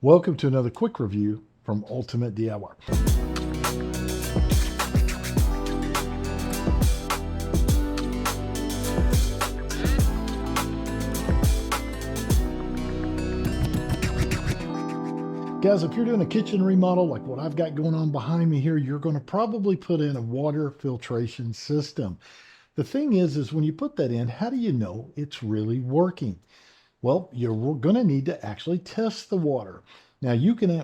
Welcome to another quick review from Ultimate DIY. Guys, if you're doing a kitchen remodel like what I've got going on behind me here, you're going to probably put in a water filtration system. The thing is when you put that in, how do you know it's really working? Well, you're going to need to actually test the water. Now you can,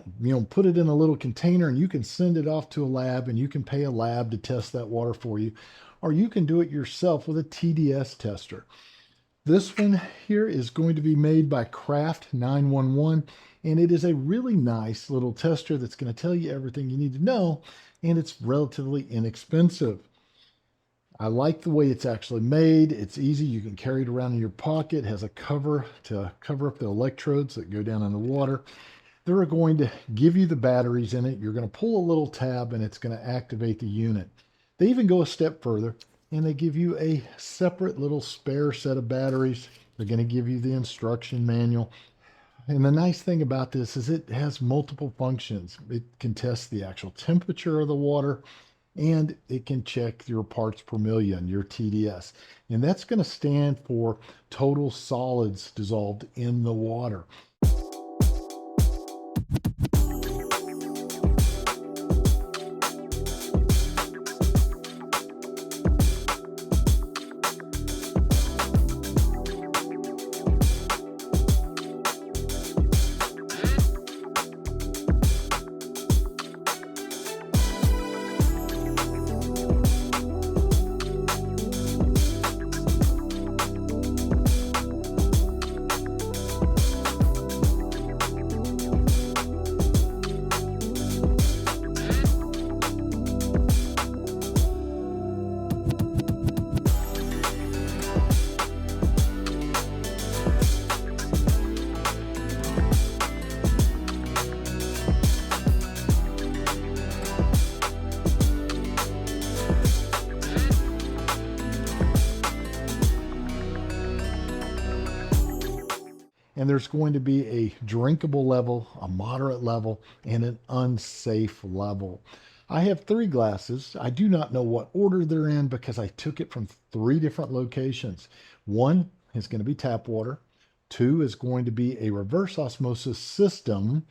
put it in a little container and you can send it off to a lab and you can pay a lab to test that water for you, or you can do it yourself with a TDS tester. This one here is going to be made by Craft 911, and it is a really nice little tester that's going to tell you everything you need to know, and it's relatively inexpensive. I like the way it's actually made. It's easy. You can carry it around in your pocket. It has a cover to cover up the electrodes that go down in the water. They're going to give you the batteries in it. You're going to pull a little tab and it's going to activate the unit. They even go a step further and they give you a separate little spare set of batteries. They're going to give you the instruction manual. And the nice thing about this is it has multiple functions. It can test the actual temperature of the water, and it can check your parts per million, your TDS. And that's going to stand for total solids dissolved in the water. And there's going to be a drinkable level, a moderate level, and an unsafe level. I have 3 glasses. I do not know what order they're in because I took it from 3 different locations. 1 is going to be tap water. 2 is going to be a reverse osmosis system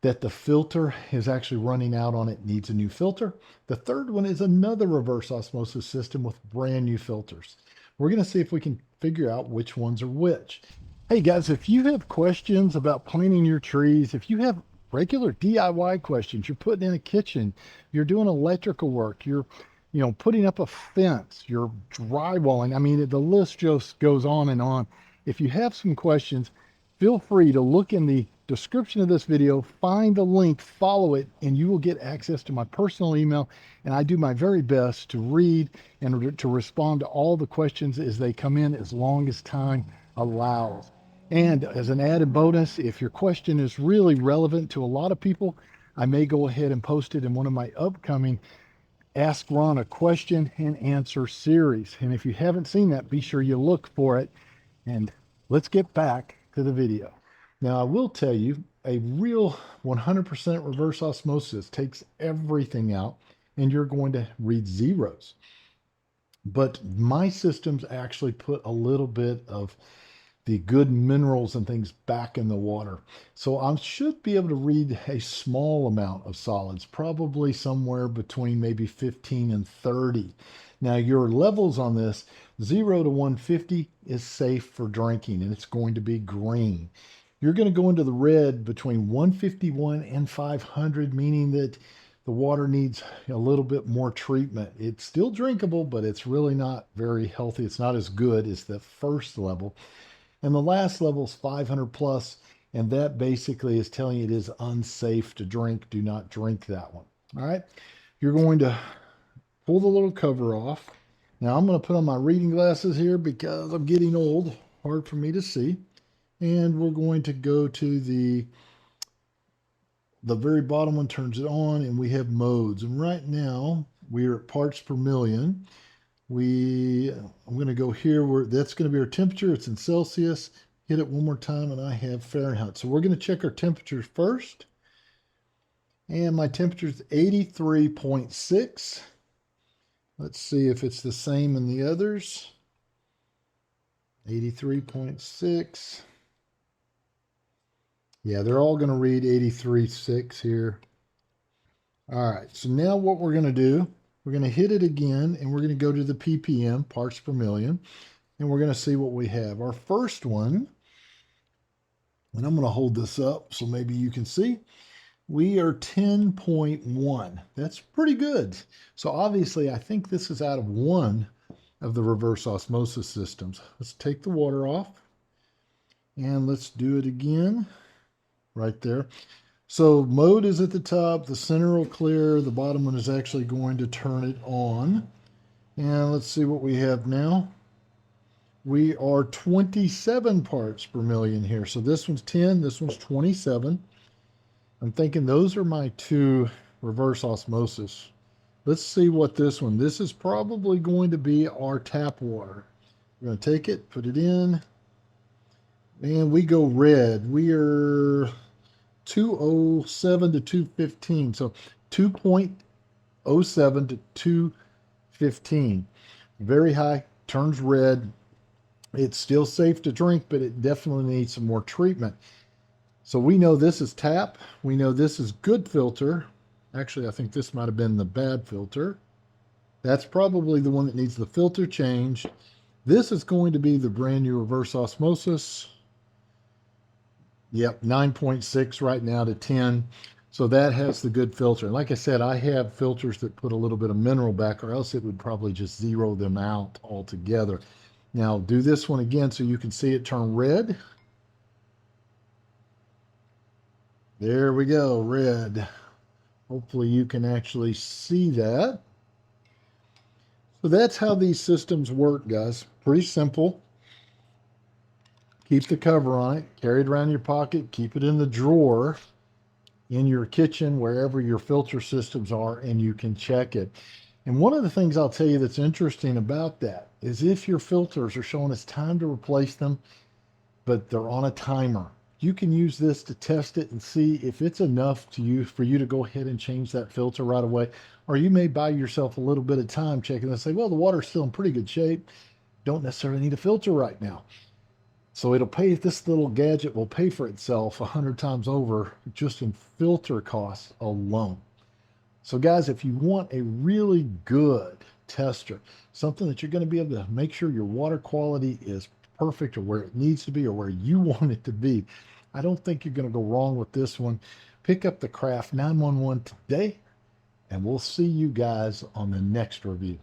that the filter is actually running out on it, needs a new filter. The 3rd one is another reverse osmosis system with brand new filters. We're going to see if we can figure out which ones are which. Hey guys, if you have questions about planting your trees, if you have regular DIY questions, you're putting in a kitchen, you're doing electrical work, you're putting up a fence, you're drywalling, I mean, the list just goes on and on. If you have some questions, feel free to look in the description of this video, find the link, follow it, and you will get access to my personal email. And I do my very best to read and to respond to all the questions as they come in, as long as time allows. And as an added bonus, if your question is really relevant to a lot of people, I may go ahead and post it in one of my upcoming Ask Ron a Question and Answer series. And if you haven't seen that, be sure you look for it. And let's get back to the video. Now, I will tell you, a real 100% reverse osmosis takes everything out, and you're going to read zeros. But my systems actually put a little bit of the good minerals and things back in the water. So I should be able to read a small amount of solids, probably somewhere between maybe 15 and 30. Now your levels on this, 0 to 150 is safe for drinking, and it's going to be green. You're going to go into the red between 151 and 500, meaning that the water needs a little bit more treatment. It's still drinkable, but it's really not very healthy. It's not as good as the first level. And the last level is 500 plus, and that basically is telling you it is unsafe to drink. Do not drink that one. All right. You're going to pull the little cover off. Now I'm going to put on my reading glasses here because I'm getting old. Hard for me to see. And we're going to go to the very bottom one, turns it on, and we have modes. And right now we're at parts per million. I'm going to go here where that's going to be our temperature. It's in Celsius. hit it one more time, and I have Fahrenheit. So we're going to check our temperatures first. And my temperature is 83.6. Let's see if it's the same in the others. 83.6. Yeah, they're all going to read 83.6 here. All right, so now what we're going to do, we're going to hit it again, and we're going to go to the ppm, parts per million, and we're going to see what we have. Our first one, and I'm going to hold this up so maybe you can see, we are 10.1. That's pretty good. So obviously, I think this is out of one of the reverse osmosis systems. Let's take the water off, and let's do it again right there. So mode is at the top, the center will clear, the bottom one is actually going to turn it on. And let's see what we have now. We are 27 parts per million here. So this one's 10, this one's 27. I'm thinking those are my two reverse osmosis. Let's see what this one, this is probably going to be our tap water. We're going to take it, put it in, and we go red. We are 207 to 215. So 2.07 to 215. Very high, turns red. It's still safe to drink, but it definitely needs some more treatment. So we know this is tap. We know this is good filter. Actually, I think this might have been the bad filter. That's probably the one that needs the filter change. This is going to be the brand new reverse osmosis. Yep, 9.6 right now to 10. So that has the good filter. And like I said, I have filters that put a little bit of mineral back, or else it would probably just zero them out altogether. Now do this one again so you can see it turn red. There we go, red. Hopefully you can actually see that. So that's how these systems work, guys. Pretty simple. Keep the cover on it, carry it around your pocket, keep it in the drawer in your kitchen, wherever your filter systems are, and you can check it. And one of the things I'll tell you that's interesting about that is if your filters are showing it's time to replace them, but they're on a timer, you can use this to test it and see if it's enough to you for you to go ahead and change that filter right away. Or you may buy yourself a little bit of time checking and say, well, the water's still in pretty good shape. Don't necessarily need a filter right now. So it'll pay, this little gadget will pay for itself 100 times over just in filter costs alone. So guys, if you want a really good tester, something that you're going to be able to make sure your water quality is perfect or where it needs to be or where you want it to be, I don't think you're going to go wrong with this one. Pick up the Craft 911 today, and we'll see you guys on the next review.